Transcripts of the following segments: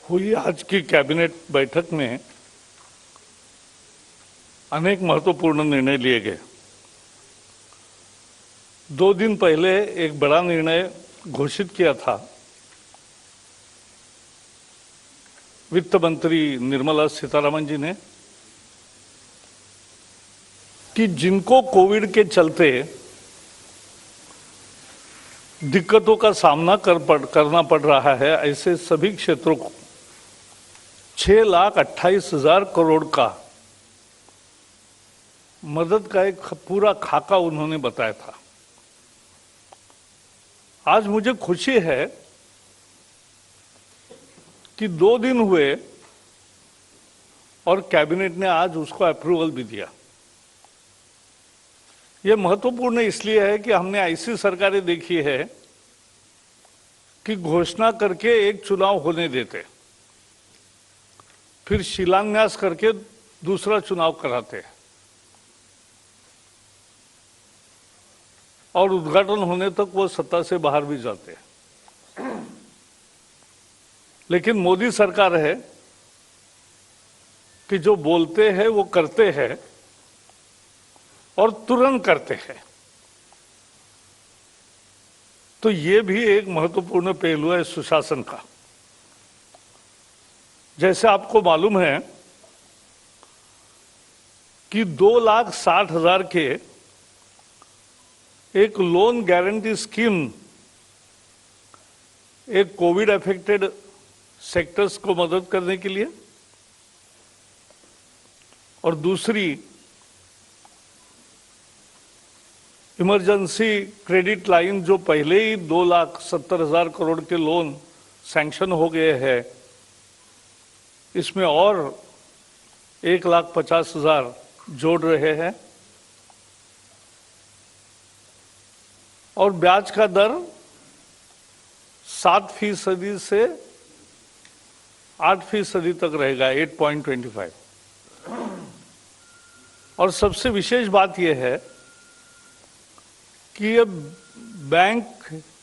हुई आज की कैबिनेट बैठक में अनेक महत्वपूर्ण निर्णय लिए गए। 2 दिन पहले एक बड़ा निर्णय घोषित किया था वित्त मंत्री निर्मला सीतारमण जी ने कि जिनको कोविड के चलते दिक्कतों का सामना करना पड़ रहा है, ऐसे सभी क्षेत्रों को 6,28,000 करोड़ का मदद का एक पूरा खाका उन्होंने बताया था। आज मुझे खुशी है कि 2 दिन हुए और कैबिनेट ने आज उसको अप्रूवल भी दिया। यह महत्वपूर्ण इसलिए है कि हमने ऐसी सरकारें देखी है कि घोषणा करके एक चुनाव होने देते, फिर शिलान्यास करके दूसरा चुनाव कराते और उद्घाटन होने तक वो सत्ता से बाहर भी जाते। लेकिन मोदी सरकार है कि जो बोलते हैं वो करते हैं और तुरंत करते हैं। तो ये भी एक महत्वपूर्ण पहलू है सुशासन का। जैसे आपको मालूम है कि 2,60,000 के एक लोन गारंटी स्कीम एक कोविड अफेक्टेड सेक्टर्स को मदद करने के लिए, और दूसरी इमरजेंसी क्रेडिट लाइन जो पहले ही 2,70,000 करोड़ के लोन सैंक्शन हो गए हैं, इसमें और 1,50,000 जोड़ रहे हैं और ब्याज का दर 7% से 8% तक रहेगा, 8.25। और सबसे विशेष बात यह है कि ये बैंक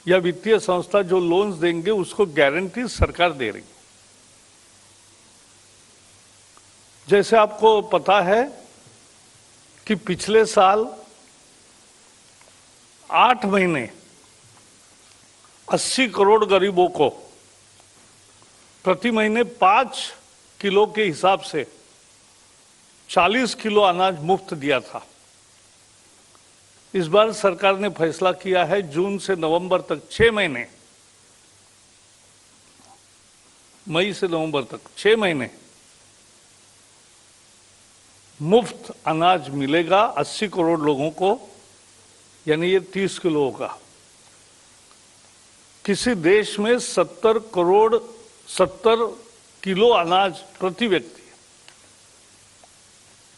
या वित्तीय संस्था जो लोन्स देंगे उसको गारंटी सरकार दे रही। जैसे आपको पता है कि पिछले साल 8 महीने 80 करोड़ गरीबों को प्रति महीने 5 किलो के हिसाब से 40 किलो अनाज मुफ्त दिया था। इस बार सरकार ने फैसला किया है जून से नवंबर तक 6 महीने, मई से नवंबर तक 6 महीने मुफ्त अनाज मिलेगा 80 करोड़ लोगों को, यानी ये 30 किलो होगा। किसी देश में 70 किलो अनाज प्रति व्यक्ति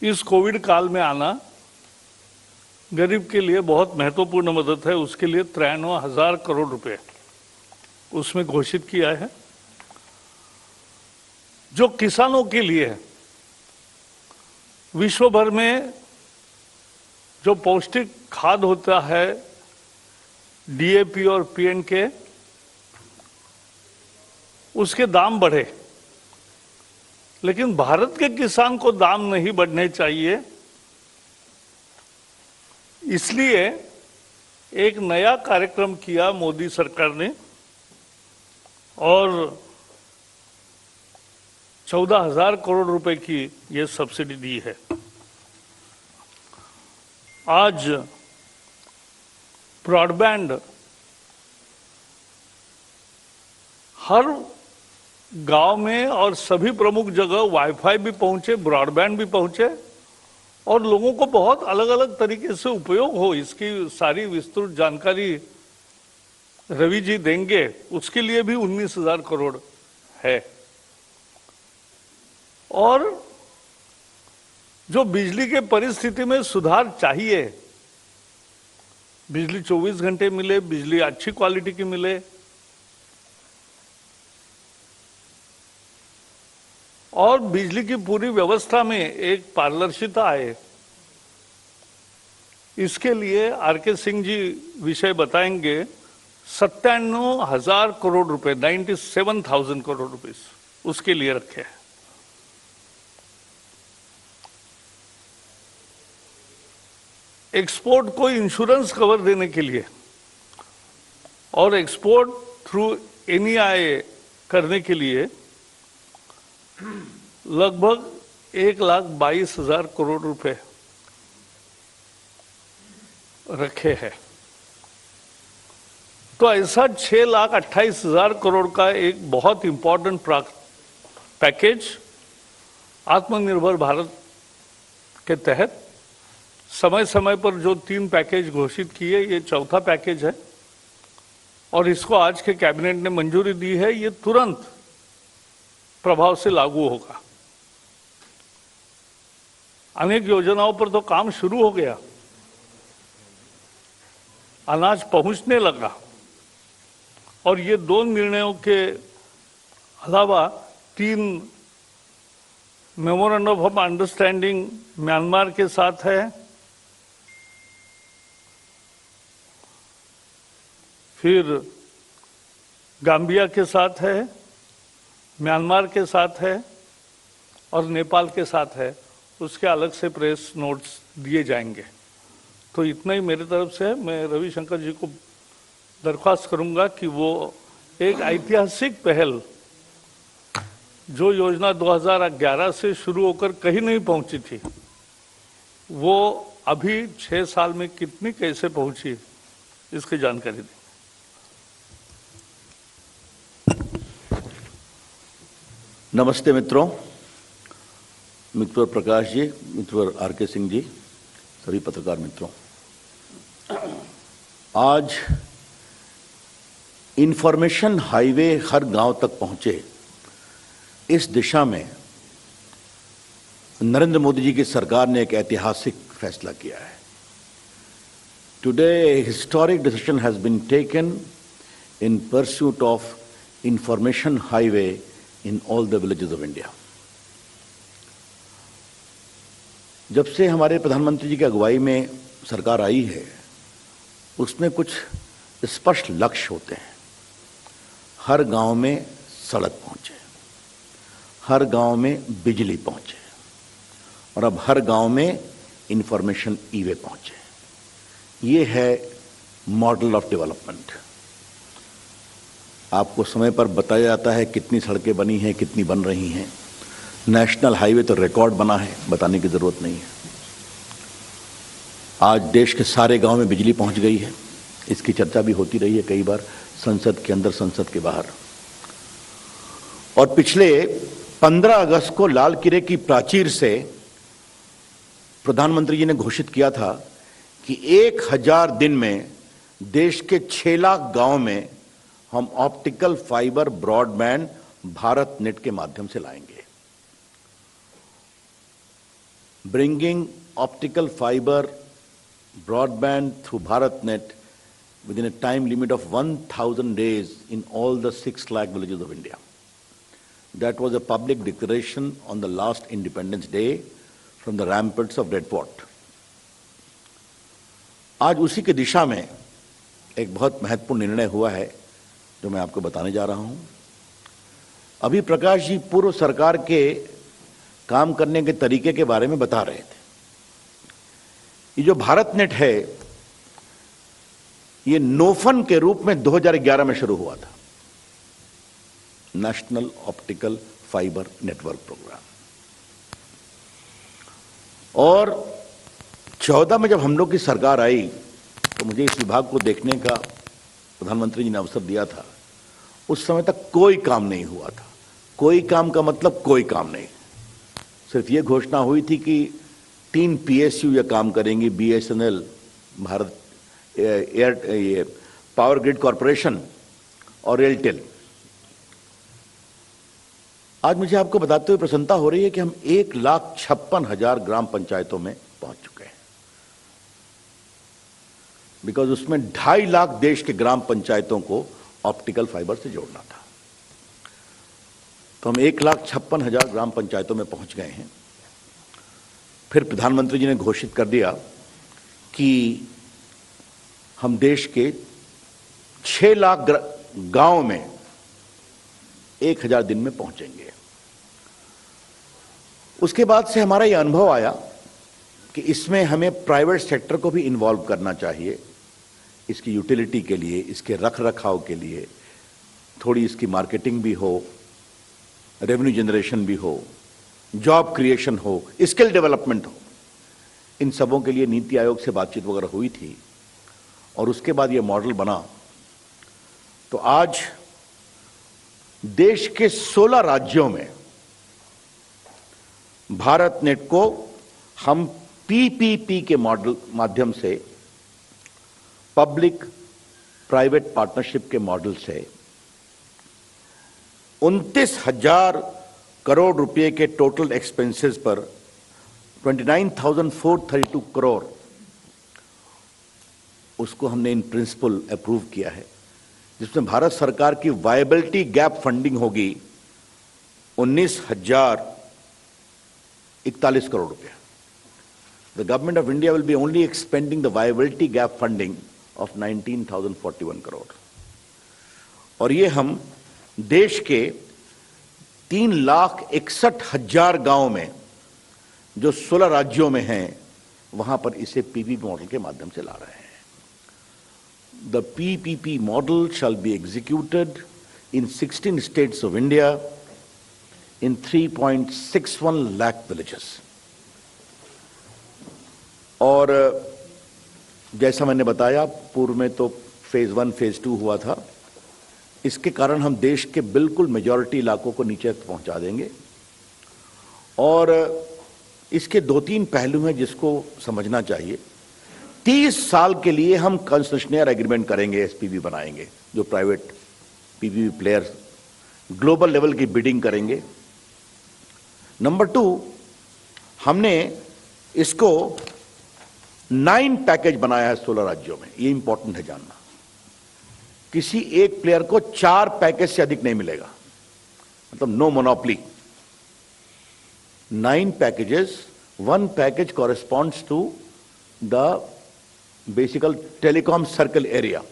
इस कोविड काल में आना गरीब के लिए बहुत महत्वपूर्ण मदद है। उसके लिए 93,000 करोड़ रुपए उसमें घोषित किया है। जो किसानों के लिए विश्व भर में जो पौष्टिक खाद होता है, डीएपी और पीएनके, उसके दाम बढ़े, लेकिन भारत के किसान को दाम नहीं बढ़ने चाहिए। इसलिए एक नया कार्यक्रम किया मोदी सरकार ने और 14,000 करोड़ रुपए की ये सब्सिडी दी है। आज ब्रॉडबैंड हर गांव में और सभी प्रमुख जगह वाईफाई भी पहुंचे, ब्रॉडबैंड भी पहुंचे और लोगों को बहुत अलग अलग तरीके से उपयोग हो, इसकी सारी विस्तृत जानकारी रवि जी देंगे। उसके लिए भी 19,000 करोड़ है। और जो बिजली के परिस्थिति में सुधार चाहिए, बिजली 24 घंटे मिले, बिजली अच्छी क्वालिटी की मिले, और बिजली की पूरी व्यवस्था में एक पारदर्शिता आए, इसके लिए आर.के. सिंह जी विषय बताएंगे। 97,000 करोड़ रुपए, 97,000 करोड़ रुपीस उसके लिए रखे हैं। एक्सपोर्ट को इंश्योरेंस कवर देने के लिए और एक्सपोर्ट थ्रू एनईआई करने के लिए लगभग 1,22,000 करोड़ रुपए रखे हैं। तो ऐसा 6,28,000 करोड़ का एक बहुत इंपॉर्टेंट पैकेज आत्मनिर्भर भारत के तहत समय समय पर जो 3 पैकेज घोषित किए, ये चौथा पैकेज है और इसको आज के कैबिनेट ने मंजूरी दी है। ये तुरंत प्रभाव से लागू होगा। अनेक योजनाओं पर तो काम शुरू हो गया, अनाज पहुंचने लगा और ये 2 निर्णयों के अलावा 3 मेमोरेंडम ऑफ अंडरस्टैंडिंग म्यांमार के साथ है, फिर गाम्बिया के साथ है, म्यांमार के साथ है और नेपाल के साथ है। उसके अलग से प्रेस नोट्स दिए जाएंगे। तो इतना ही मेरी तरफ से है। मैं रविशंकर जी को दरख्वास्त करूंगा कि वो एक ऐतिहासिक पहल, जो योजना 2011 से शुरू होकर कहीं नहीं पहुंची थी, वो अभी 6 साल में कितनी कैसे पहुंची, इसकी जानकारी दें। नमस्ते मित्रों, मित्र प्रकाश जी, मित्र आर.के. सिंह जी, सभी पत्रकार मित्रों। आज इंफॉर्मेशन हाईवे हर गांव तक पहुंचे, इस दिशा में नरेंद्र मोदी जी की सरकार ने एक ऐतिहासिक फैसला किया है। Today historic decision has been taken in pursuit of information highway in all the villages of India. जब से हमारे प्रधानमंत्री जी की अगुवाई में सरकार आई है, उसमें कुछ स्पष्ट लक्ष्य होते हैं। हर गांव में सड़क पहुंचे, हर गांव में बिजली पहुंचे और अब हर गांव में इंफॉर्मेशन ई-वे पहुंचे। ये है मॉडल ऑफ डेवलपमेंट। आपको समय पर बताया जाता है कितनी सड़कें बनी हैं, कितनी बन रही हैं। नेशनल हाईवे तो रिकॉर्ड बना है, बताने की ज़रूरत नहीं है। आज देश के सारे गांव में बिजली पहुंच गई है। इसकी चर्चा भी होती रही है कई बार, संसद के अंदर, संसद के बाहर। और पिछले 15 अगस्त को लाल किले की प्राचीर से प्रधानमंत्री जी ने घोषित किया था कि 1000 दिन में देश के 6 लाख गांव में हम optical fibre broadband Bharat net के माध्यम से लाएंगे। Bringing optical fibre broadband through Bharat net with in A time limit of 1000 days in all the 6 lakh villages of India. That was a public declaration on the last Independence Day from the ramparts of Red Fort. आज उसी की दिशा में एक बहुत महत्वपूर्ण निर्णय हुआ है जो मैं आपको बताने जा रहा हूं। अभी प्रकाश जी पूर्व सरकार के काम करने के तरीके के बारे में बता रहे थे। ये जो भारत नेट है, ये नोफन के रूप में 2011 में शुरू हुआ था, national optical fibre network programme. और 14 में जब हम लोग की सरकार आई तो मुझे इस विभाग को देखने का प्रधानमंत्री जी ने अवसर दिया था। उस समय तक कोई काम नहीं हुआ था। कोई काम का मतलब कोई काम नहीं, सिर्फ ये घोषणा हुई थी कि 3 PSU ये काम करेंगी, BSNL, Bharat power grid corporation और एयरटेल। आज मुझे आपको बताते हुए प्रसन्नता हो रही है कि हम 1,56,000 ग्राम पंचायतों में पहुंच चुके हैं। बिकॉज उसमें 2.5 लाख देश के ग्राम पंचायतों को ऑप्टिकल फाइबर से जोड़ना था। तो हम 1,56,000 ग्राम पंचायतों में पहुंच गए हैं। फिर प्रधानमंत्री जी ने घोषित कर दिया कि हम देश के 6 लाख गांव में 1000 दिन में पहुंचेंगे। उसके बाद से हमारा यह अनुभव आया कि इसमें हमें प्राइवेट सेक्टर को भी इन्वॉल्व करना चाहिए, इसकी यूटिलिटी के लिए, इसके रख रखाव के लिए, थोड़ी इसकी मार्केटिंग भी हो, रेवेन्यू जनरेशन भी हो, जॉब क्रिएशन हो, स्किल डेवलपमेंट हो। इन सबों के लिए नीति आयोग से बातचीत वगैरह हुई थी और उसके बाद ये मॉडल बना। तो आज देश के 16 राज्यों में भारत नेट को हम पीपीपी के मॉडल माध्यम से, पब्लिक प्राइवेट पार्टनरशिप के मॉडल से 29,000 करोड़ रुपए के टोटल एक्सपेंसेस पर 29,432 करोड़, उसको हमने इन प्रिंसिपल अप्रूव किया है, जिसमें भारत सरकार की वायबिलिटी गैप फंडिंग होगी 19,041 करोड़ रुपया। The government of India will be only expending the viability gap funding of 19,041 crore. और ये हम देश के 3,61,000 गांव में जो 16 राज्यों में हैं वहां पर इसे पीपीपी मॉडल के माध्यम से ला रहे हैं। The PPP model shall be executed in 16 states of India in 3.61 lakh villages। और जैसा मैंने बताया, पूर्व में तो फेज 1 फेज 2 हुआ था। इसके कारण हम देश के बिल्कुल मेजॉरिटी इलाकों को नीचे तक पहुंचा देंगे। और इसके 2-3 पहलू हैं जिसको समझना चाहिए। 30 साल के लिए हम कंसेशनर एग्रीमेंट करेंगे, एसपीवी बनाएंगे, जो private PPP players global level की बिडिंग करेंगे। नंबर 2, हमने इसको 9 पैकेज बनाया है 16 राज्यों में। ये इंपॉर्टेंट है जानना। किसी एक प्लेयर को 4 पैकेज से अधिक नहीं मिलेगा, मतलब no monopoly. 9 packages, 1 package corresponds to the basic telecom circle area,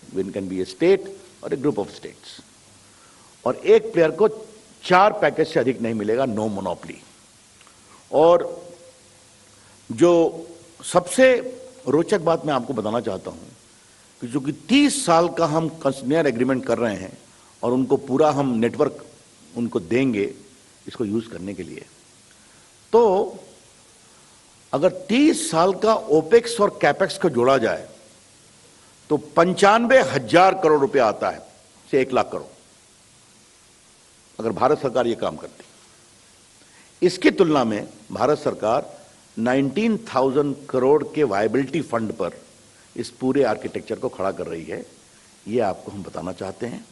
when can be a state or a group of states। और एक प्लेयर को 4 पैकेज से अधिक नहीं मिलेगा, नो मोनोपोली। और जो सबसे रोचक बात मैं आपको बताना चाहता हूं कि जो कि 30 साल का हम कंसेशनर एग्रीमेंट कर रहे हैं और उनको पूरा हम नेटवर्क उनको देंगे इसको यूज करने के लिए, तो अगर 30 साल का ओपेक्स और कैपेक्स को जोड़ा जाए तो 95,000 करोड़ रुपया आता है, से 1 लाख करोड़, अगर भारत सरकार ये काम करती। इसकी तुलना में भारत सरकार 19,000 करोड़ के वायबिलिटी फंड पर इस पूरे आर्किटेक्चर को खड़ा कर रही है। ये आपको हम बताना चाहते हैं।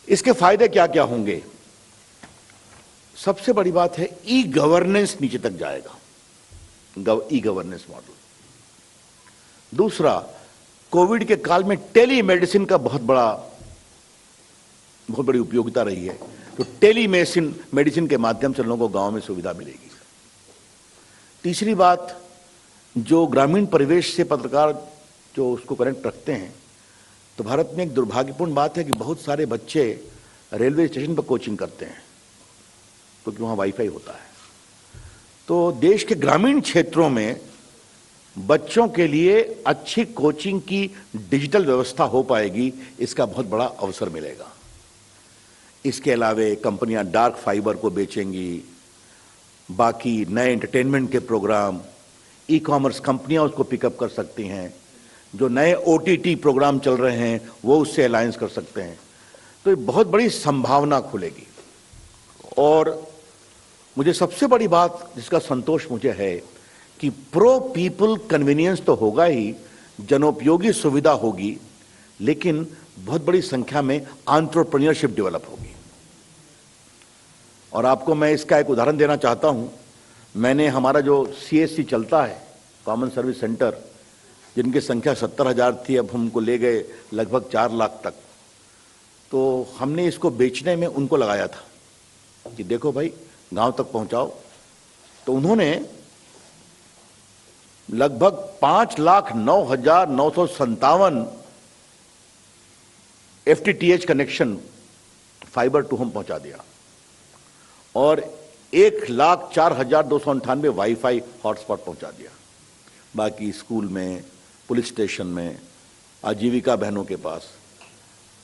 इसके फायदे क्या क्या होंगे? सबसे बड़ी बात है, ई गवर्नेंस नीचे तक जाएगा, ई गवर्नेंस मॉडल। दूसरा, कोविड के काल में टेली मेडिसिन का बहुत बड़ी उपयोगिता रही है, तो टेली मेडिसिन के माध्यम से लोगों को गांव में सुविधा मिलेगी। तीसरी बात, जो ग्रामीण परिवेश से पत्रकार जो उसको कनेक्ट रखते हैं, तो भारत में एक दुर्भाग्यपूर्ण बात है कि बहुत सारे बच्चे रेलवे स्टेशन पर कोचिंग करते हैं क्योंकि वहां वाईफाई होता है। तो देश के ग्रामीण क्षेत्रों में बच्चों के लिए अच्छी कोचिंग की डिजिटल व्यवस्था हो पाएगी, इसका बहुत बड़ा अवसर मिलेगा। इसके अलावे कंपनियां डार्क फाइबर को बेचेंगी, बाकी नए एंटरटेनमेंट के प्रोग्राम, ई कॉमर्स कंपनियां उसको पिकअप कर सकती हैं, जो नए ओटीटी प्रोग्राम चल रहे हैं वो उससे अलायंस कर सकते हैं। तो ये बहुत बड़ी संभावना खुलेगी। और मुझे सबसे बड़ी बात जिसका संतोष मुझे है कि प्रो पीपल कन्वीनियंस तो होगा ही, जनोपयोगी सुविधा होगी, लेकिन बहुत बड़ी संख्या में एंटरप्रेन्योरशिप डेवलप होगी। और आपको मैं इसका एक उदाहरण देना चाहता हूं। मैंने हमारा जो सीएससी चलता है, कॉमन सर्विस सेंटर, जिनकी संख्या 70,000 थी, अब हमको ले गए लगभग 4 लाख तक। तो हमने इसको बेचने में उनको लगाया था कि देखो भाई गांव तक पहुंचाओ। तो उन्होंने लगभग 5,09,957 FTTH connection fibre to home पहुंचा दिया और 1,04,298 वाईफाई हॉटस्पॉट पहुंचा दिया। बाकी स्कूल में, पुलिस स्टेशन में, आजीविका बहनों के पास।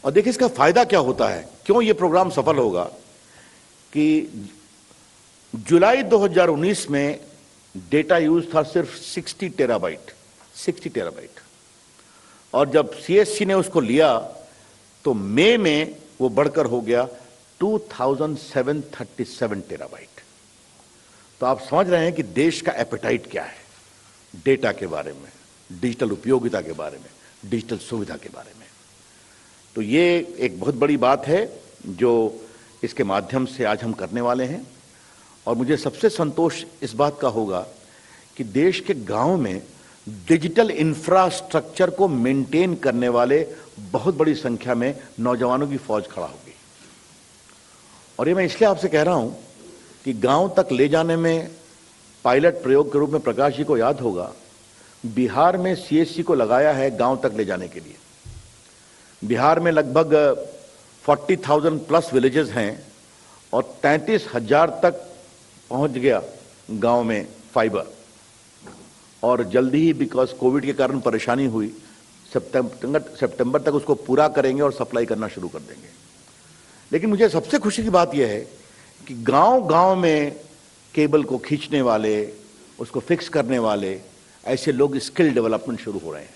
और देखिए इसका फायदा क्या होता है, क्यों ये प्रोग्राम सफल होगा कि जुलाई 2019 में डेटा यूज था सिर्फ 60 टेराबाइट, और जब सीएससी ने उसको लिया तो मई में वो बढ़कर हो गया 2737 टेराबाइट। तो आप समझ रहे हैं कि देश का एपेटाइट क्या है डेटा के बारे में, डिजिटल उपयोगिता के बारे में, डिजिटल सुविधा के बारे में। तो ये एक बहुत बड़ी बात है जो इसके माध्यम से आज हम करने वाले हैं। और मुझे सबसे संतोष इस बात का होगा कि देश के गांव में डिजिटल इंफ्रास्ट्रक्चर को मेंटेन करने वाले बहुत बड़ी संख्या में नौजवानों की फौज खड़ा होगी। और ये मैं इसलिए आपसे कह रहा हूं कि गांव तक ले जाने में पायलट प्रयोग के रूप में प्रकाश जी को याद होगा, बिहार में सीएससी को लगाया है गांव तक ले जाने के लिए। बिहार में लगभग 40,000 प्लस विलेजेस हैं और 33,000 तक पहुंच गया गांव में फाइबर। और जल्दी ही बिकॉज कोविड के कारण परेशानी हुई, सितंबर तक उसको पूरा करेंगे और सप्लाई करना शुरू कर देंगे। लेकिन मुझे सबसे खुशी की बात यह है कि गांव-गांव में केबल को खींचने वाले, उसको फिक्स करने वाले ऐसे लोग स्किल डेवलपमेंट शुरू हो रहे हैं।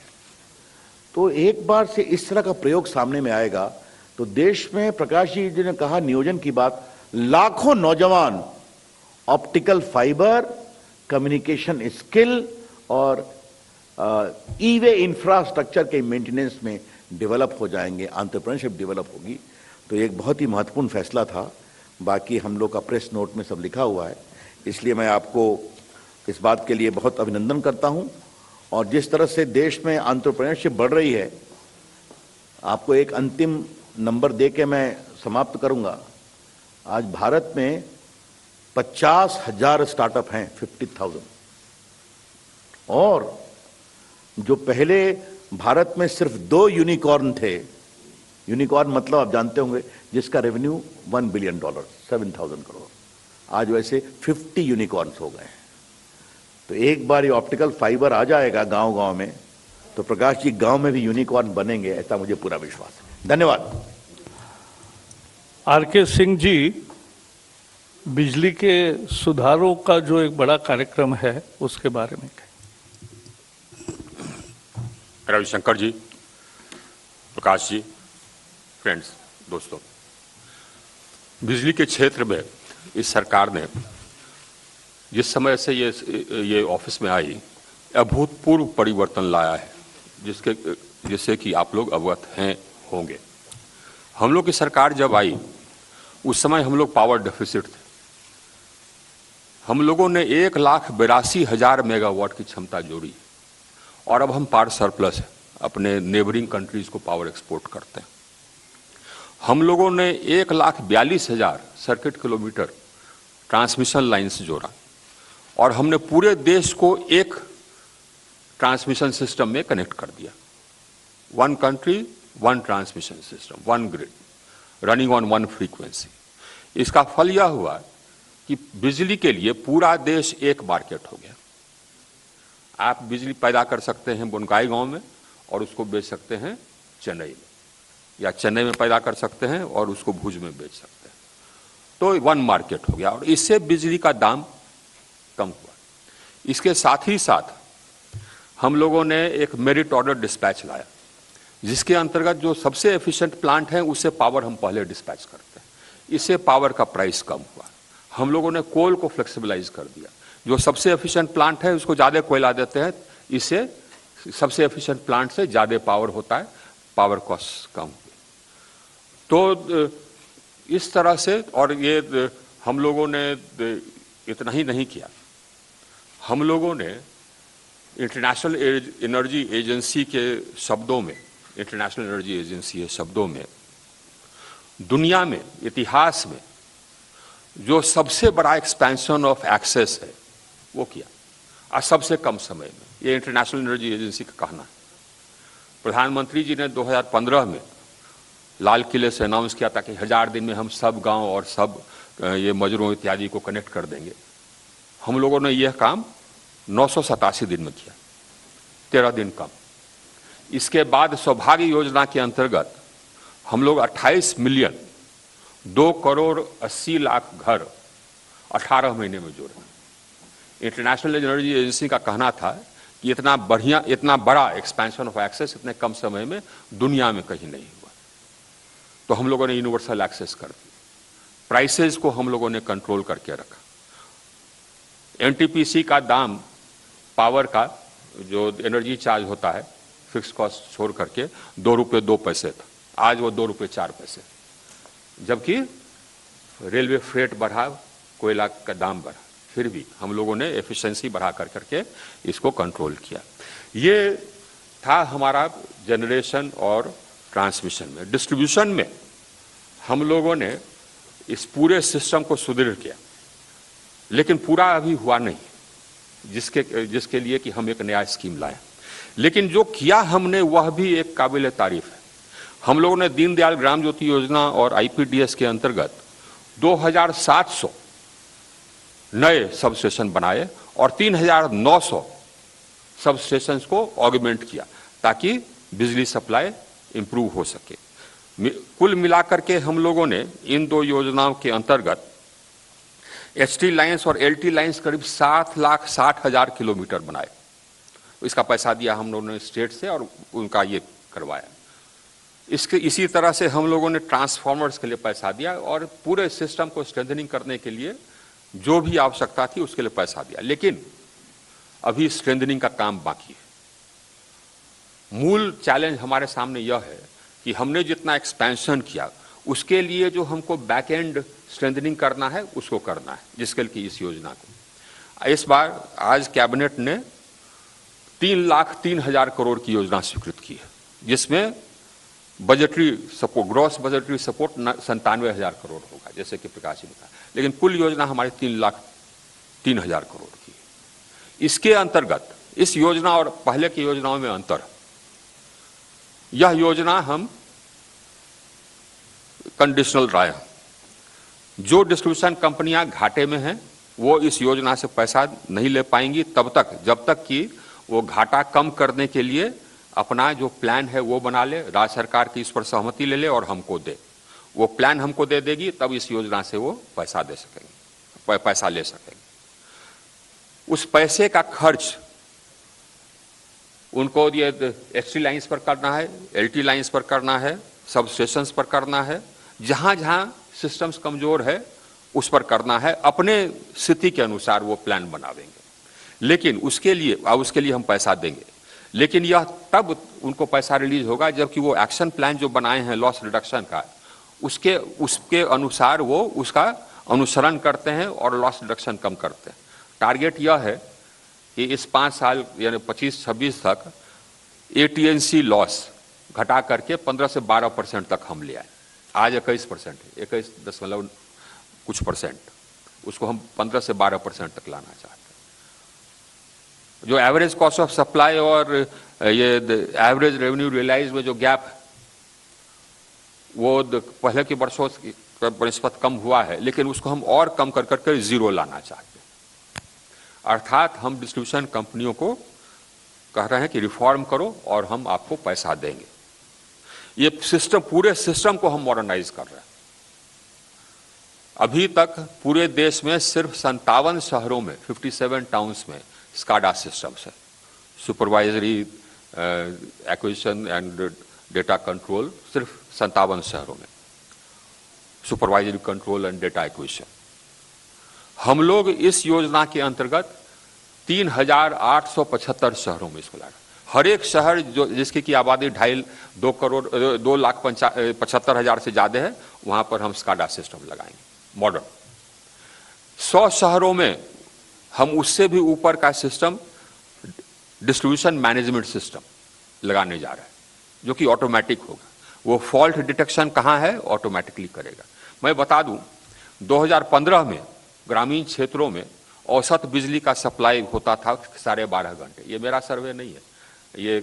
तो एक बार से इस तरह का प्रयोग सामने में आएगा तो देश में, प्रकाश जी ने कहा नियोजन की बात, लाखों नौजवान ऑप्टिकल फाइबर, कम्युनिकेशन स्किल और ई-वे इंफ्रास्ट्रक्चर के मेंटेनेंस में डेवलप हो जाएंगे, एंटरप्रेन्योरशिप डेवलप होगी। तो एक बहुत ही महत्वपूर्ण फैसला था। बाकी हम लोग का प्रेस नोट में सब लिखा हुआ है, इसलिए मैं आपको इस बात के लिए बहुत अभिनंदन करता हूं। और जिस तरह से देश में एंटरप्रेन्योरशिप बढ़ रही है, आपको एक अंतिम नंबर दे के मैं समाप्त करूंगा। आज भारत में 50,000 स्टार्टअप हैं, 50,000। और जो पहले भारत में सिर्फ 2 यूनिकॉर्न थे, यूनिकॉर्न मतलब आप जानते होंगे जिसका रेवेन्यू $1 बिलियन, 7,000 करोड़, आज वैसे 50 यूनिकॉर्न्स हो गए हैं। तो एक बार ये ऑप्टिकल फाइबर आ जाएगा गांव-गांव में तो प्रकाश जी गांव में भी यूनिकॉर्न बनेंगे, ऐसा मुझे पूरा विश्वास है। धन्यवाद। आर.के. सिंह जी, बिजली के सुधारों का जो एक बड़ा कार्यक्रम है उसके बारे में कहें। रविशंकर जी, प्रकाश जी, फ्रेंड्स, दोस्तों, बिजली के क्षेत्र में इस सरकार ने जिस समय से ये ऑफिस में आई अभूतपूर्व परिवर्तन लाया है, जिससे कि आप लोग अवगत हैं होंगे। हम लोग की सरकार जब आई उस समय हम लोग पावर डेफिसिट थे। हम लोगों ने 1,82,000 मेगावाट की क्षमता जोड़ी और अब हम पावर सरप्लस है, अपने नेबरिंग कंट्रीज को पावर एक्सपोर्ट करते हैं। हम लोगों ने 1,42,000 सर्किट किलोमीटर ट्रांसमिशन लाइन्स जोड़ा और हमने पूरे देश को एक ट्रांसमिशन सिस्टम में कनेक्ट कर दिया। 1 country 1 transmission system, 1 grid running on 1 frequency. इसका फल यह हुआ कि बिजली के लिए पूरा देश एक मार्केट हो गया। आप बिजली पैदा कर सकते हैं बुनकाई गांव में और उसको बेच सकते हैं चेन्नई में, या चेन्नई में पैदा कर सकते हैं और उसको भुज में बेच सकते हैं। तो 1 मार्केट हो गया और इससे बिजली का दाम कम हुआ। इसके साथ ही साथ हम लोगों ने एक मेरिट ऑर्डर डिस्पैच लाया, जिसके अंतर्गत जो सबसे एफिशिएंट प्लांट है उससे पावर हम पहले डिस्पैच करते हैं। इससे पावर का प्राइस कम हुआ। हम लोगों ने कोल को फ्लेक्सिबलाइज कर दिया। जो सबसे एफिशिएंट प्लांट है उसको ज़्यादा कोयला देते हैं, इससे सबसे एफिशिएंट प्लांट से ज़्यादा पावर होता है, पावर कॉस्ट कम हुई। तो इस तरह से, और ये हम लोगों ने इतना ही नहीं किया, हम लोगों ने इंटरनेशनल एनर्जी एजेंसी के शब्दों में, इंटरनेशनल एनर्जी एजेंसी के शब्दों में, दुनिया में इतिहास में जो सबसे बड़ा एक्सपेंशन ऑफ एक्सेस है वो किया, और सबसे कम समय में। ये इंटरनेशनल एनर्जी एजेंसी का कहना है। प्रधानमंत्री जी ने 2015 में लाल किले से अनाउंस किया था कि 1000 दिन में हम सब गांव और सब ये मजरों इत्यादि को कनेक्ट कर देंगे। हम लोगों ने यह काम 987 दिन में किया, 13 दिन कम। इसके बाद सौभाग्य योजना के अंतर्गत हम लोग 28 मिलियन 2 करोड़ 80 लाख घर 18 महीने में जोड़े। इंटरनेशनल एनर्जी एजेंसी का कहना था कि इतना बड़ा एक्सपेंशन ऑफ एक्सेस इतने कम समय में दुनिया में कहीं नहीं हुआ। तो हम लोगों ने यूनिवर्सल एक्सेस कर दिया। प्राइसेस को हम लोगों ने कंट्रोल करके रखा। एनटीपीसी का दाम पावर का जो एनर्जी चार्ज होता है फिक्स कॉस्ट छोड़ करके 2 रुपये 2 पैसे था, आज वो 2 रुपये 4 पैसे। जबकि रेलवे फ्रेट बढ़ा, कोयला का दाम बढ़ा, फिर भी हम लोगों ने एफिशिएंसी बढ़ा करके इसको कंट्रोल किया। ये था हमारा जनरेशन और ट्रांसमिशन में। डिस्ट्रीब्यूशन में हम लोगों ने इस पूरे सिस्टम को सुदृढ़ किया, लेकिन पूरा अभी हुआ नहीं, जिसके लिए कि हम एक नया स्कीम लाए। लेकिन जो किया हमने वह भी एक काबिल तारीफ है। हम लोगों ने दीनदयाल ग्राम ज्योति योजना और आईपीडीएस के अंतर्गत 2700 नए सब स्टेशन बनाए और 3900 सब स्टेशन को ऑगमेंट किया ताकि बिजली सप्लाई इंप्रूव हो सके। कुल मिलाकर के हम लोगों ने इन 2 योजनाओं के अंतर्गत एचटी लाइन्स और एलटी लाइन्स करीब 7,60,000 किलोमीटर बनाए। इसका पैसा दिया हम लोगों ने स्टेट से और उनका ये करवाया। इसी तरह से हम लोगों ने ट्रांसफार्मर्स के लिए पैसा दिया और पूरे सिस्टम को स्ट्रेंथनिंग करने के लिए जो भी आवश्यकता थी उसके लिए पैसा दिया। लेकिन अभी स्ट्रेंथनिंग का काम बाकी है। मूल चैलेंज हमारे सामने यह है कि हमने जितना एक्सपेंशन किया उसके लिए जो हमको बैक एंड स्ट्रेंथनिंग करना है उसको करना है, जिसके लिए इस योजना को इस बार आज कैबिनेट ने 3,03,000 करोड़ की योजना स्वीकृत की है, जिसमें budgetary support, gross budgetary support 97,000 crore होगा, जैसे कि प्रकाश जी ने कहा। लेकिन कुल योजना हमारी 3,03,000 करोड़ की है। इसके अंतर्गत इस योजना और पहले की योजनाओं में अंतर, यह योजना हम कंडीशनल रहा है। जो डिस्ट्रीब्यूशन कंपनियां घाटे में हैं वो इस योजना से पैसा नहीं ले पाएंगी तब तक जब तक कि वो घाटा कम करने के लिए अपना जो प्लान है वो बना ले, राज्य सरकार की इस पर सहमति ले ले और हमको दे। वो प्लान हमको दे देगी तब इस योजना से वो पैसा दे सकेंगे, पैसा ले सकेंगे। उस पैसे का खर्च उनको ये एचटी लाइन्स पर करना है, एलटी लाइन्स पर करना है, सब स्टेशंस पर करना है, जहां जहां सिस्टम्स कमजोर है उस पर करना है। अपने स्थिति के अनुसार वो प्लान बनावेंगे, लेकिन उसके लिए हम पैसा देंगे। लेकिन यह तब उनको पैसा रिलीज होगा जबकि वो एक्शन प्लान जो बनाए हैं लॉस रिडक्शन का, उसके अनुसार वो उसका अनुसरण करते हैं और लॉस रिडक्शन कम करते हैं। टारगेट यह है कि इस 5 साल यानी 25-26 तक एटीएनसी लॉस घटा करके 15 से 12% तक हम ले आए। आज 21% है, 21 कुछ परसेंट, उसको हम 15 से 12% तक लाना चाहते हैं। जो एवरेज कॉस्ट ऑफ सप्लाई और ये एवरेज रेवेन्यू रियलाइज में जो गैप है वो पहले के वर्षों की निस्बत कम हुआ है, लेकिन उसको हम और कम कर करके 0 लाना चाहते हैं। अर्थात हम डिस्ट्रीब्यूशन कंपनियों को कह रहे हैं कि रिफॉर्म करो और हम आपको पैसा देंगे। ये सिस्टम, पूरे सिस्टम को हम मॉडर्नाइज कर रहे हैं। अभी तक पूरे देश में सिर्फ 57 शहरों में 57 टाउन्स में स्काडा सिस्टम्स है, supervisory acquisition and data control, सिर्फ 57 शहरों में supervisory control and data acquisition. हम लोग इस योजना के अंतर्गत 3,875 शहरों में इसको ला रहे हैं। हर एक शहर जो जिसकी की आबादी 2,75,000 से ज्यादा है, वहां पर हम स्काडा सिस्टम लगाएंगे मॉडर्न। 100 शहरों में हम उससे भी ऊपर का सिस्टम, डिस्ट्रीब्यूशन मैनेजमेंट सिस्टम लगाने जा रहे हैं, जो कि ऑटोमेटिक होगा। वो फॉल्ट डिटेक्शन कहां है ऑटोमेटिकली करेगा। मैं बता दूं 2015 में ग्रामीण क्षेत्रों में औसत बिजली का सप्लाई होता था 12.5 घंटे। ये मेरा सर्वे नहीं है, ये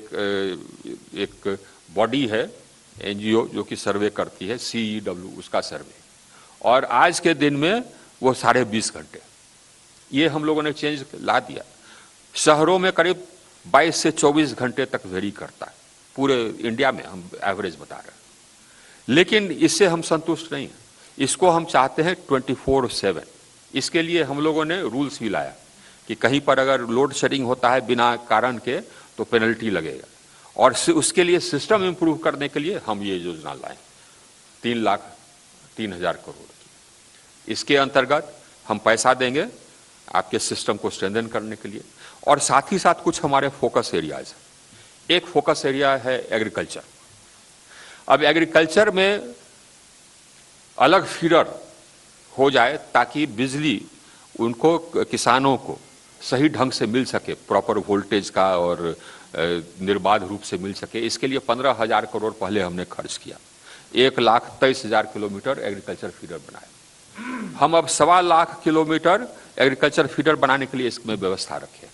एक बॉडी है एनजीओ जो कि सर्वे करती है, CEW, उसका सर्वे, और आज के दिन में वो 20.5 घंटे, ये हम लोगों ने चेंज ला दिया। शहरों में करीब 22 से 24 घंटे तक वेरी करता है, पूरे इंडिया में हम एवरेज बता रहे हैं। लेकिन इससे हम संतुष्ट नहीं हैं, इसको हम चाहते हैं 24/7। इसके लिए हम लोगों ने रूल्स भी लाया कि कहीं पर अगर लोड शेडिंग होता है बिना कारण के तो पेनल्टी लगेगा, और उसके लिए सिस्टम इंप्रूव करने के लिए हम ये योजना लाए 3,03,000 करोड़ की। इसके अंतर्गत हम पैसा देंगे आपके सिस्टम को स्ट्रेंथन करने के लिए, और साथ ही साथ कुछ हमारे फोकस एरियाज हैं। एक फोकस एरिया है एग्रीकल्चर। अब एग्रीकल्चर में अलग फीडर हो जाए ताकि बिजली उनको, किसानों को सही ढंग से मिल सके, प्रॉपर वोल्टेज का और निर्बाध रूप से मिल सके। इसके लिए 15,000 करोड़ पहले हमने खर्च किया, 1,23,000 किलोमीटर एग्रीकल्चर फीडर बनाए। हम अब 1.25 लाख किलोमीटर एग्रीकल्चर फीडर बनाने के लिए इसमें व्यवस्था रखे।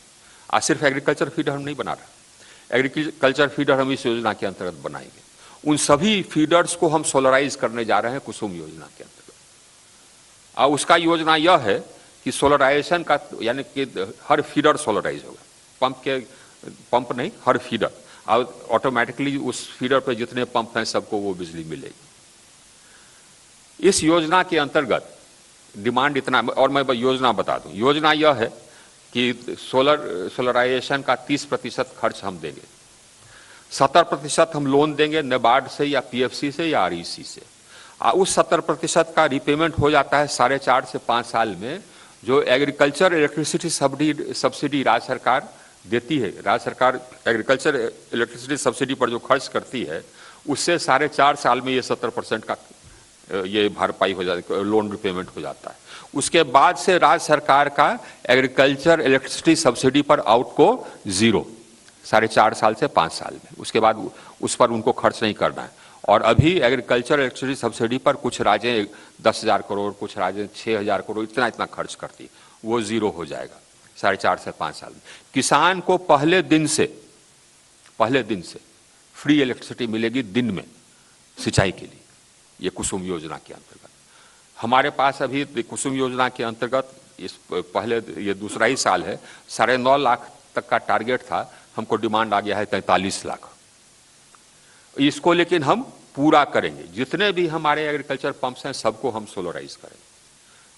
आज सिर्फ एग्रीकल्चर फीडर हम नहीं बना रहे, एग्रीकल्चर फीडर हम इस योजना के अंतर्गत बनाएंगे। उन सभी फीडर्स को हम सोलराइज करने जा रहे हैं कुसुम योजना के अंतर्गत। और उसका योजना यह है कि सोलराइजेशन का, यानी कि हर फीडर सोलराइज होगा, पंप नहीं, हर फीडर, और ऑटोमेटिकली उस फीडर पर जितने पंप हैं सबको वो बिजली मिलेगी। इस योजना के अंतर्गत डिमांड इतना, और मैं योजना बता दूं, योजना यह है कि सोलराइजेशन का 30% खर्च हम देंगे, 70% हम लोन देंगे नाबार्ड से या PFC से या REC से। उस 70% का रिपेमेंट हो जाता है 4.5 से 5 साल में, जो एग्रीकल्चर इलेक्ट्रिसिटी सब्सिडी राज्य सरकार देती है। राज्य सरकार एग्रीकल्चर इलेक्ट्रिसिटी सब्सिडी पर जो खर्च करती है उससे 4.5 साल में ये 70% का ये भरपाई हो जाती है, लोन रिपेमेंट हो जाता है। उसके बाद से राज्य सरकार का एग्रीकल्चर इलेक्ट्रिसिटी सब्सिडी पर आउट को 0, 4.5 साल से 5 साल में। उसके बाद उस पर उनको खर्च नहीं करना है। और अभी एग्रीकल्चर इलेक्ट्रिसिटी सब्सिडी पर कुछ राज्य 10,000 करोड़, कुछ राज्य 6,000 करोड़ इतना खर्च करती है, वो 0 हो जाएगा 4.5 से 5 साल में। किसान को पहले दिन से फ्री इलेक्ट्रिसिटी मिलेगी दिन में सिंचाई के लिए, ये कुसुम योजना के अंतर्गत। हमारे पास अभी कुसुम योजना के अंतर्गत इस पहले, ये दूसरा ही साल है, 9.5 लाख तक का टारगेट था, हमको डिमांड आ गया है 43 लाख। इसको लेकिन हम पूरा करेंगे, जितने भी हमारे एग्रीकल्चर पंप्स हैं सबको हम सोलराइज करेंगे,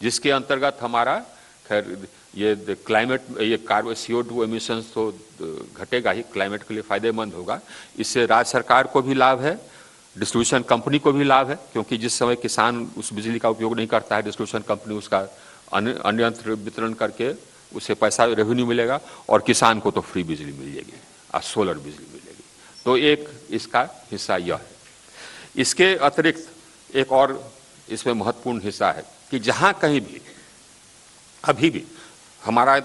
जिसके अंतर्गत हमारा खैर ये क्लाइमेट, ये कार्बन CO2 एमिशंस तो घटेगा ही, क्लाइमेट के लिए फायदेमंद होगा। इससे राज्य सरकार को भी लाभ है, डिस्ट्रीब्यूशन कंपनी को भी लाभ है, क्योंकि जिस समय किसान उस बिजली का उपयोग नहीं करता है, डिस्ट्रीब्यूशन कंपनी उसका अन्यंत्र वितरण करके उसे पैसा रेवेन्यू मिलेगा, और किसान को तो फ्री बिजली मिल जाएगी और सोलर बिजली मिलेगी। तो एक इसका हिस्सा यह है। इसके अतिरिक्त एक और इसमें महत्वपूर्ण हिस्सा है कि जहां कहीं भी अभी भी हमारा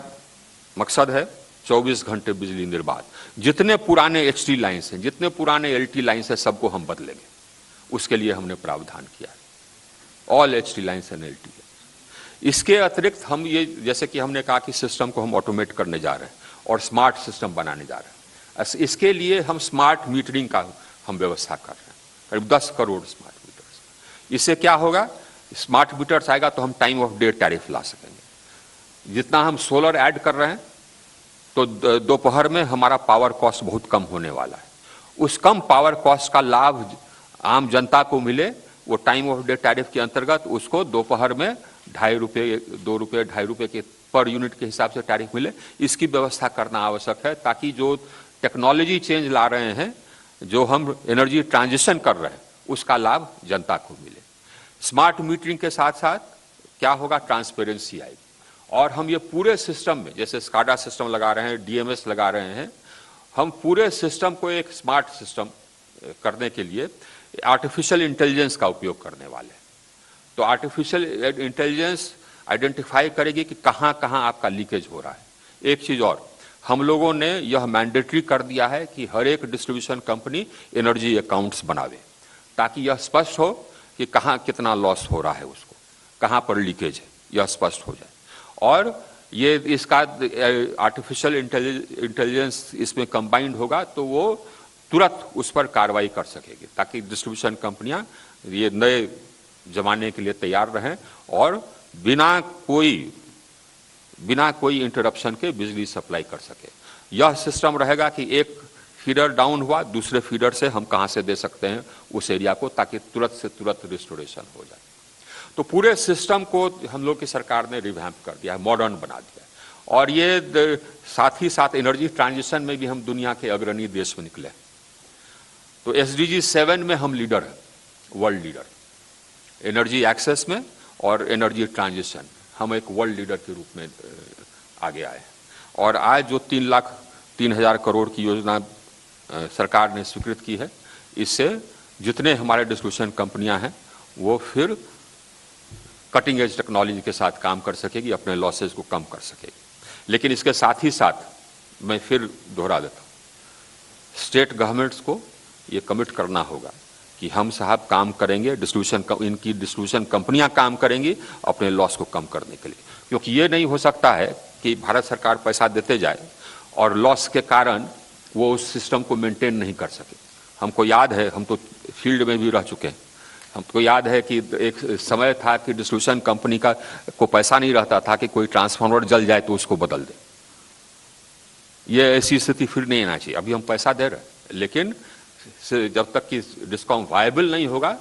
मकसद है 24 घंटे बिजली निर्बाध। जितने पुराने HT लाइन्स हैं, जितने पुराने LT लाइन्स हैं, सबको हम बदलेंगे, उसके लिए हमने प्रावधान किया है, all HT lines and LT। इसके अतिरिक्त हम ये, जैसे कि हमने कहा कि सिस्टम को हम ऑटोमेट करने जा रहे हैं और स्मार्ट सिस्टम बनाने जा रहे हैं। इसके लिए हम स्मार्ट मीटरिंग का हम व्यवस्था कर रहे हैं, करीब 10 करोड़ स्मार्ट मीटर्स। इससे क्या होगा, स्मार्ट मीटर्स आएगा तो हम टाइम ऑफ डे टैरिफ ला सकेंगे। जितना हम सोलर ऐड कर रहे हैं तो दोपहर में हमारा पावर कॉस्ट बहुत कम होने वाला है। उस कम पावर कॉस्ट का लाभ आम जनता को मिले, वो टाइम ऑफ डे टैरिफ के अंतर्गत उसको दोपहर में 2.5 रुपये, 2 रुपये, 2.5 रुपये के पर यूनिट के हिसाब से टैरिफ मिले। इसकी व्यवस्था करना आवश्यक है, ताकि जो टेक्नोलॉजी चेंज ला रहे हैं, जो हम एनर्जी ट्रांजिशन कर रहे हैं, उसका लाभ जनता को मिले। स्मार्ट मीटरिंग के साथ साथ क्या होगा, ट्रांसपेरेंसी आएगी। और हम ये पूरे सिस्टम में, जैसे स्काडा सिस्टम लगा रहे हैं, DMS लगा रहे हैं, हम पूरे सिस्टम को एक स्मार्ट सिस्टम करने के लिए आर्टिफिशियल इंटेलिजेंस का उपयोग करने वाले हैं। तो आर्टिफिशियल इंटेलिजेंस आइडेंटिफाई करेगी कि कहाँ कहाँ आपका लीकेज हो रहा है। एक चीज़ और, हम लोगों ने यह मैंडेटरी कर दिया है कि हर एक डिस्ट्रीब्यूशन कंपनी एनर्जी अकाउंट्स बनावे, ताकि यह स्पष्ट हो कि कहाँ कितना लॉस हो रहा है, उसको कहाँ पर लीकेज है, यह स्पष्ट हो जाए। और ये इसका आर्टिफिशियल इंटेलिजेंस इसमें कंबाइंड होगा, तो वो तुरंत उस पर कार्रवाई कर सकेगी, ताकि डिस्ट्रीब्यूशन कंपनियां ये नए जमाने के लिए तैयार रहें और बिना कोई इंटरप्शन के बिजली सप्लाई कर सके। यह सिस्टम रहेगा कि एक फीडर डाउन हुआ, दूसरे फीडर से हम कहां से दे सकते हैं उस एरिया को, ताकि तुरंत से तुरंत रिस्टोरेशन हो जाए। तो पूरे सिस्टम को हम लोग की सरकार ने रिवैम्प कर दिया है, मॉडर्न बना दिया है। और ये साथ ही साथ एनर्जी ट्रांजिशन में भी हम दुनिया के अग्रणी देश में निकले। तो SDG 7 में हम लीडर हैं, वर्ल्ड लीडर, एनर्जी एक्सेस में और एनर्जी ट्रांजिशन हम एक वर्ल्ड लीडर के रूप में आगे आए। और आज जो 3,03,000 करोड़ की योजना सरकार ने स्वीकृत की है, इससे जितने हमारे डिस्ट्रीब्यूशन कंपनियां हैं वो फिर कटिंग एज टेक्नोलॉजी के साथ काम कर सकेगी, अपने लॉसेज को कम कर सकेगी। लेकिन इसके साथ ही साथ मैं फिर दोहरा देता हूँ, स्टेट गवर्नमेंट्स को ये कमिट करना होगा कि हम साहब काम करेंगे, इनकी डिस्ट्रीब्यूशन कंपनियां काम करेंगी अपने लॉस को कम करने के लिए। क्योंकि ये नहीं हो सकता है कि भारत सरकार पैसा देते जाए और लॉस के कारण वो उस सिस्टम को मेंटेन नहीं कर सके। हमको याद है, हम तो फील्ड में भी रह चुके हैं, हमको याद है कि एक समय था कि डिस्ट्रीब्यूशन कंपनी को पैसा नहीं रहता था कि कोई ट्रांसफार्मर जल जाए तो उसको बदल दे। ये ऐसी स्थिति फिर नहीं आना चाहिए। अभी हम पैसा दे रहे हैं, लेकिन जब तक कि डिस्कॉम वायबल नहीं होगा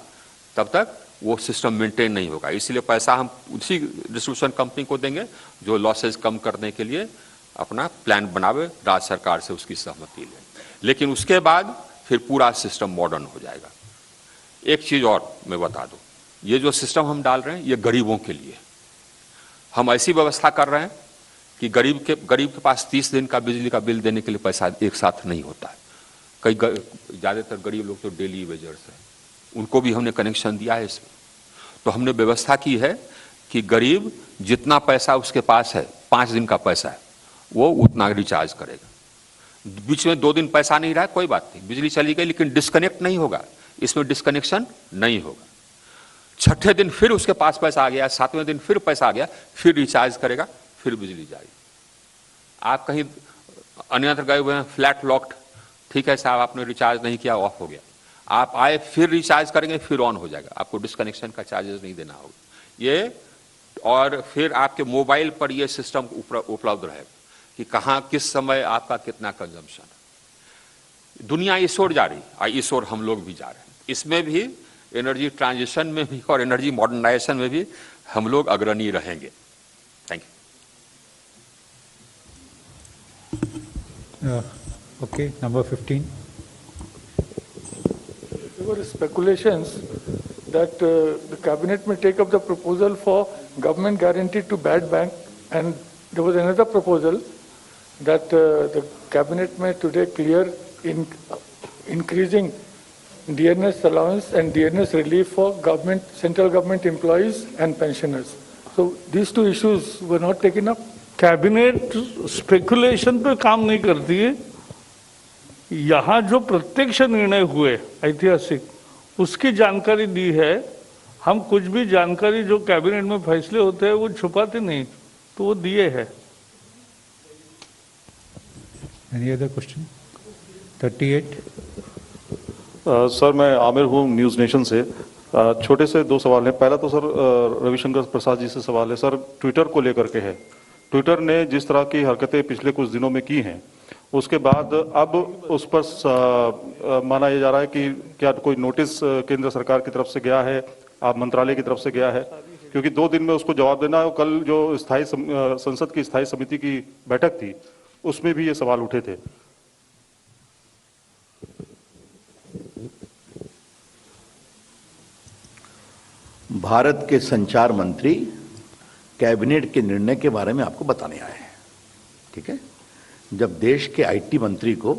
तब तक वो सिस्टम मेंटेन नहीं होगा। इसलिए पैसा हम उसी डिस्ट्रीब्यूशन कंपनी को देंगे जो लॉसेज कम करने के लिए अपना प्लान बनावे, राज्य सरकार से उसकी सहमति ले। लेकिन उसके बाद फिर पूरा सिस्टम मॉडर्न हो जाएगा। एक चीज और मैं बता दूं, ये जो सिस्टम हम डाल रहे हैं ये गरीबों के लिए। हम ऐसी व्यवस्था कर रहे हैं कि गरीब के पास 30 दिन का बिजली का बिल देने के लिए पैसा एक साथ नहीं होता है। कई ज़्यादातर गरीब लोग तो डेली वेजर्स हैं, उनको भी हमने कनेक्शन दिया है इसमें। तो हमने व्यवस्था की है कि गरीब जितना पैसा उसके पास है, 5 दिन का पैसा है, वो उतना रिचार्ज करेगा। बीच में 2 दिन पैसा नहीं रहा, कोई बात नहीं, बिजली चली गई लेकिन डिस्कनेक्ट नहीं होगा, इसमें डिस्कनेक्शन नहीं होगा। 6ठे दिन फिर उसके पास पैसा आ गया, 7वें दिन फिर पैसा आ गया, फिर रिचार्ज करेगा, फिर बिजली जाएगी। आप कहीं अन्यत्र गए हुए हैं, फ्लैट लॉक्ड, ठीक है साहब आपने रिचार्ज नहीं किया, ऑफ हो गया, आप आए फिर रिचार्ज करेंगे, फिर ऑन हो जाएगा, आपको डिस्कनेक्शन का चार्जेस नहीं देना होगा ये। और फिर आपके मोबाइल पर ये सिस्टम उपलब्ध रहेगा कि कहाँ किस समय आपका कितना कंजम्पशन है। दुनिया इस ओर जा रही है, इस ओर हम लोग भी जा रहे हैं। इसमें भी एनर्जी ट्रांजिशन में भी और एनर्जी मॉडर्नाइजेशन में भी हम लोग अग्रणी रहेंगे। Thank you. Okay, number 15. There were speculations that the cabinet may take up the proposal for government guarantee to bad bank, and there was another proposal that the cabinet may today clear in increasing DNS allowance and DNS relief for central government employees and pensioners. So these two issues were not taken up. Cabinet speculation पे काम नहीं करती है। यहाँ जो प्रत्यक्ष निर्णय हुए ऐतिहासिक, उसकी जानकारी दी है। हम कुछ भी जानकारी जो कैबिनेट में फैसले होते हैं वो छुपाते नहीं, तो वो दिए है। Any other question? 38. सर मैं आमिर हूँ न्यूज़ नेशन से। छोटे से 2 सवाल हैं। पहला तो सर रविशंकर प्रसाद जी से सवाल है सर, ट्विटर को लेकर के है। ट्विटर ने जिस तरह की हरकतें पिछले कुछ दिनों में की हैं, उसके बाद अब उस पर माना यह जा रहा है कि क्या कोई नोटिस केंद्र सरकार की तरफ से गया है, आप मंत्रालय की तरफ से गया है? क्योंकि 2 दिन में उसको जवाब देना है। कल जो संसद की स्थायी समिति की बैठक थी उसमें भी ये सवाल उठे थे। भारत के संचार मंत्री कैबिनेट के निर्णय के बारे में आपको बताने आए हैं, ठीक है? जब देश के आईटी मंत्री को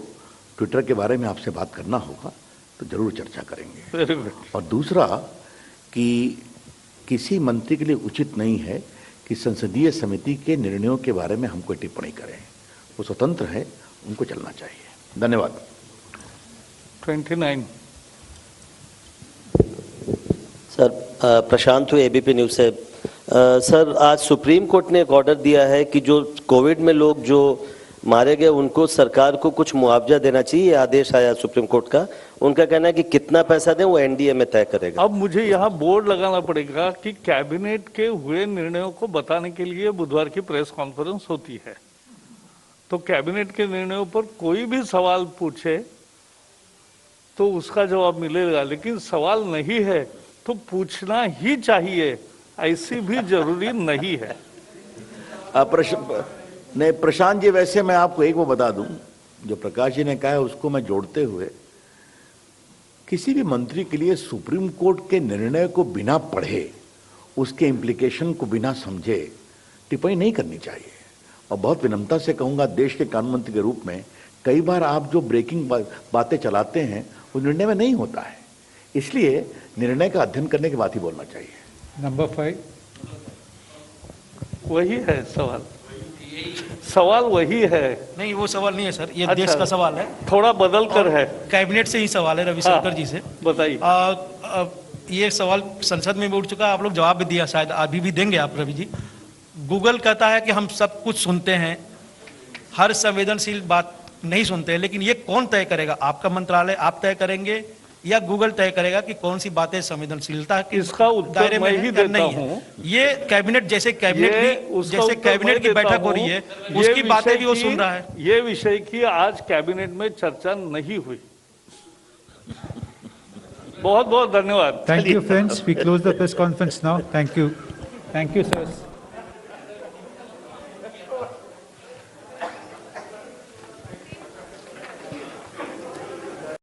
ट्विटर के बारे में आपसे बात करना होगा तो जरूर चर्चा करेंगे। और दूसरा कि किसी मंत्री के लिए उचित नहीं है कि संसदीय समिति के निर्णयों के बारे में हम कोई टिप्पणी करें। वो स्वतंत्र है, उनको चलना चाहिए। धन्यवाद। 29। सर प्रशांत हूँ एबीपी न्यूज़ से। सर आज सुप्रीम कोर्ट ने एक ऑर्डर दिया है कि जो कोविड में लोग जो मारे गए उनको सरकार को कुछ मुआवजा देना चाहिए। आदेश आया सुप्रीम कोर्ट का, उनका कहना है कि कितना पैसा दें वो एनडीए में तय करेगा। अब मुझे यहाँ बोर्ड लगाना पड़ेगा कि कैबिनेट के हुए निर्णयों को बताने के लिए बुधवार की प्रेस कॉन्फ्रेंस होती है, तो कैबिनेट के निर्णयों पर कोई भी सवाल पूछे तो उसका जवाब मिलेगा, लेकिन सवाल नहीं है तो पूछना ही चाहिए, ऐसी भी जरूरी नहीं है। नहीं प्रशांत जी, वैसे मैं आपको एक वो बता दूं, जो प्रकाश जी ने कहा है उसको मैं जोड़ते हुए, किसी भी मंत्री के लिए सुप्रीम कोर्ट के निर्णय को बिना पढ़े, उसके इम्प्लीकेशन को बिना समझे टिप्पणी नहीं करनी चाहिए। और बहुत विनम्रता से कहूंगा, देश के कानून मंत्री के रूप में कई बार आप जो ब्रेकिंग बातें चलाते हैं वो निर्णय में नहीं होता है, इसलिए निर्णय का अध्ययन करने के बाद ही बोलना चाहिए। Number 5. वही है सवाल, सवाल वही है। नहीं, वो सवाल नहीं है सर, ये अच्छा, देश का सवाल है, थोड़ा बदल कर है। कैबिनेट से ही सवाल है, रविशंकर जी से। बताइए। ये सवाल संसद में भी उठ चुका है, आप लोग जवाब भी दिया, शायद अभी भी देंगे आप रवि जी। गूगल कहता है कि हम सब कुछ सुनते हैं, हर संवेदनशील बात नहीं सुनते हैं, लेकिन ये कौन तय करेगा? आपका मंत्रालय, आप तय करेंगे या गूगल तय करेगा कि कौन सी बातें संवेदनशीलता के इसका उत्तर मैं ही देता हूं। ये कैबिनेट जैसे कैबिनेट की बैठक हो रही है, उसकी बातें भी वो सुन रहा है। ये विषय की आज कैबिनेट में चर्चा नहीं हुई। बहुत बहुत धन्यवाद। Thank you, friends. We close the press conference now. Thank you. Thank you, sir.